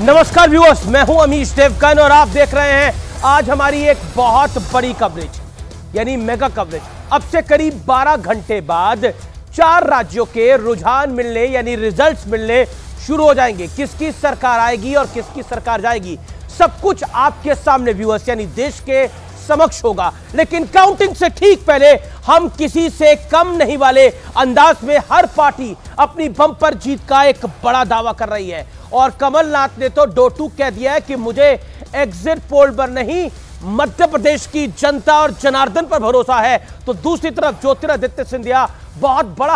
नमस्कार व्यूअर्स, मैं हूं अमीश देवगन और आप देख रहे हैं आज हमारी एक बहुत बड़ी कवरेज यानी मेगा कवरेज। अब से करीब 12 घंटे बाद 4 राज्यों के रुझान मिलने यानी रिजल्ट्स मिलने शुरू हो जाएंगे। किसकी सरकार आएगी और किसकी सरकार जाएगी, सब कुछ आपके सामने व्यूअर्स यानी देश के समक्ष होगा। लेकिन काउंटिंग से ठीक पहले हम किसी से कम नहीं वाले अंदाज में हर पार्टी अपनी बम्पर जीत का एक बड़ा दावा कर रही है और कमलनाथ ने तो डोटू कह दिया है कि मुझे एग्जिट पोल पर नहीं मध्य प्रदेश की जनता और जनार्दन पर भरोसा है। तो दूसरी तरफ ज्योतिरादित्य सिंधिया बहुत बड़ा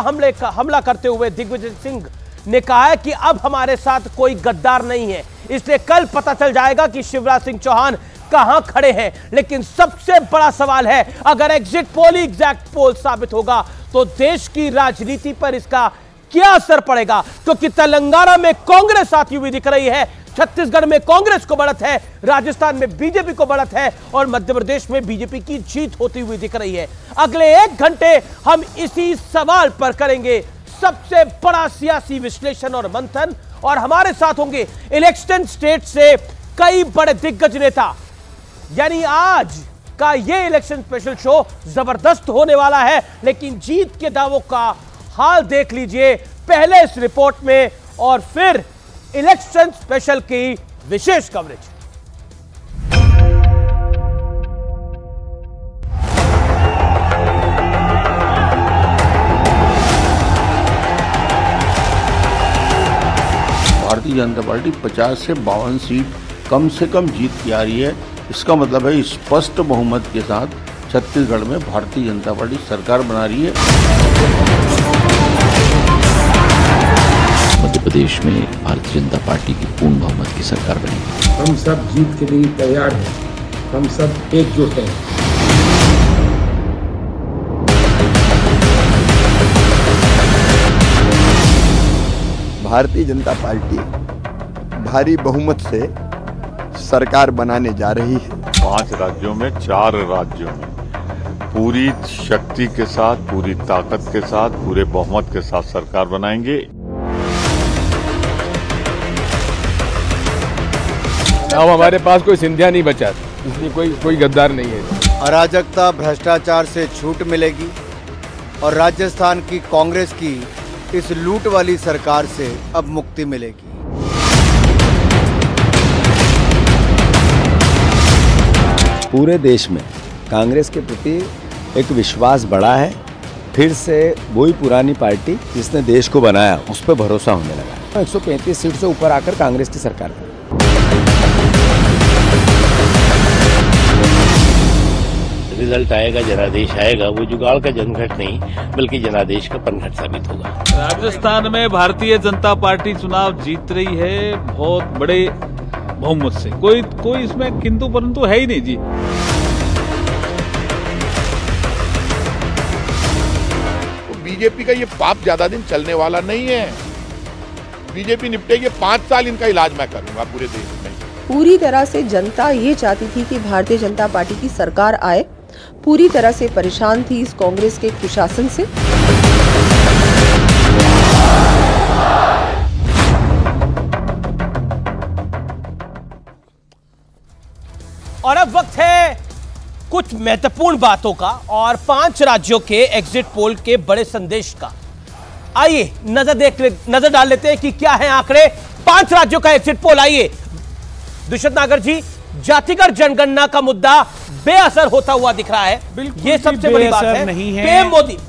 हमला करते हुए दिग्विजय सिंह ने कहा है कि अब हमारे साथ कोई गद्दार नहीं है, इसलिए कल पता चल जाएगा कि शिवराज सिंह चौहान कहां खड़े हैं। लेकिन सबसे बड़ा सवाल है, अगर एग्जिट पोल ही एग्जैक्ट पोल साबित होगा तो देश की राजनीति पर इसका क्या असर पड़ेगा, क्योंकि तेलंगाना में कांग्रेस आती हुई दिख रही है, छत्तीसगढ़ में कांग्रेस को बढ़त है, राजस्थान में बीजेपी को बढ़त है और मध्य प्रदेश में बीजेपी की जीत होती हुई दिख रही है। अगले 1 घंटे हम इसी सवाल पर करेंगे सबसे बड़ा सियासी विश्लेषण और मंथन, और हमारे साथ होंगे इलेक्शन स्टेट से कई बड़े दिग्गज नेता। यानी आज का ये इलेक्शन स्पेशल शो जबरदस्त होने वाला है। लेकिन जीत के दावों का हाल देख लीजिए पहले इस रिपोर्ट में और फिर इलेक्शन स्पेशल की विशेष कवरेज। भारतीय जनता पार्टी 50 से 52 सीट कम से कम जीत की आ रही है। इसका मतलब है स्पष्ट बहुमत के साथ छत्तीसगढ़ में भारतीय जनता पार्टी सरकार बना रही है। मध्य प्रदेश में भारतीय जनता पार्टी की पूर्ण बहुमत की सरकार बनेगी। हम सब जीत के लिए तैयार हैं, हम सब एकजुट हैं। भारतीय जनता पार्टी भारी बहुमत से सरकार बनाने जा रही है। 5 राज्यों में 4 राज्यों में पूरी शक्ति के साथ, पूरी ताकत के साथ, पूरे बहुमत के साथ सरकार बनाएंगे। अब हमारे पास कोई सिंधिया नहीं बचा, इसलिए कोई गद्दार नहीं है। अराजकता भ्रष्टाचार से छूट मिलेगी और राजस्थान की कांग्रेस की इस लूट वाली सरकार से अब मुक्ति मिलेगी। पूरे देश में कांग्रेस के प्रति एक विश्वास बढ़ा है। फिर से वही पुरानी पार्टी जिसने देश को बनाया उस पर भरोसा होने लगा। 135 सीट से ऊपर आकर कांग्रेस की सरकार है। रिजल्ट आएगा, जनादेश आएगा, वो जुगाड़ का जनघट नहीं बल्कि जनादेश का पनघट साबित होगा। राजस्थान में भारतीय जनता पार्टी चुनाव जीत रही है बहुत बड़े बहुमत से, कोई इसमें किंतु परंतु है ही नहीं जी। बीजेपी का ये पाप ज्यादा दिन चलने वाला नहीं है। बीजेपी निपटेगी, 5 साल इनका इलाज मैं करूंगा पूरे देश में। पूरी तरह से जनता ये चाहती थी कि भारतीय जनता पार्टी की सरकार आए, पूरी तरह से परेशान थी इस कांग्रेस के कुशासन से। और अब वक्त है कुछ महत्वपूर्ण बातों का और 5 राज्यों के एग्जिट पोल के बड़े संदेश का। आइए नजर डाल लेते हैं कि क्या है आंकड़े 5 राज्यों का एग्जिट पोल। आइए दुष्यंत नागर जी, जातिगत जनगणना का मुद्दा बेअसर होता हुआ दिख रहा है, ये सबसे बड़ी बात है। नहीं है।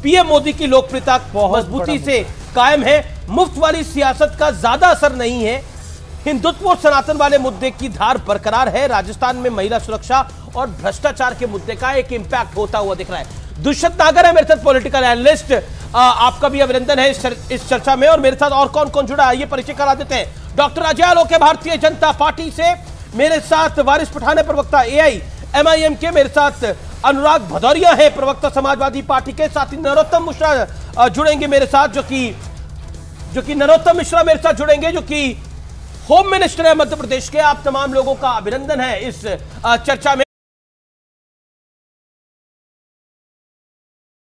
पीएम मोदी की लोकप्रियता मजबूती से कायम है। मुफ्त वाली सियासत का ज्यादा असर नहीं है। हिंदुत्व और सनातन वाले मुद्दे की धार बरकरार है। राजस्थान में महिला सुरक्षा और भ्रष्टाचार के मुद्दे का एक इंपैक्ट होता हुआ दिख रहा है। दुष्यंत नागर है मेरे साथ, पॉलिटिकल एनालिस्ट। आपका भी अभिनंदन है इस चर्चा में। और मेरे साथ और कौन कौन जुड़ा है ये परिचय करा देते हैं। डॉक्टर अजय आलोक भारतीय जनता पार्टी से, मेरे साथ वारिस पठान है प्रवक्ता AIMIM के, मेरे साथ अनुराग भदौरिया है प्रवक्ता समाजवादी पार्टी के, साथ ही नरोत्तम मिश्रा जुड़ेंगे मेरे साथ, जो कि नरोत्तम मिश्रा मेरे साथ जुड़ेंगे जो कि होम मिनिस्टर है मध्य प्रदेश के। आप तमाम लोगों का अभिनंदन है इस चर्चा में।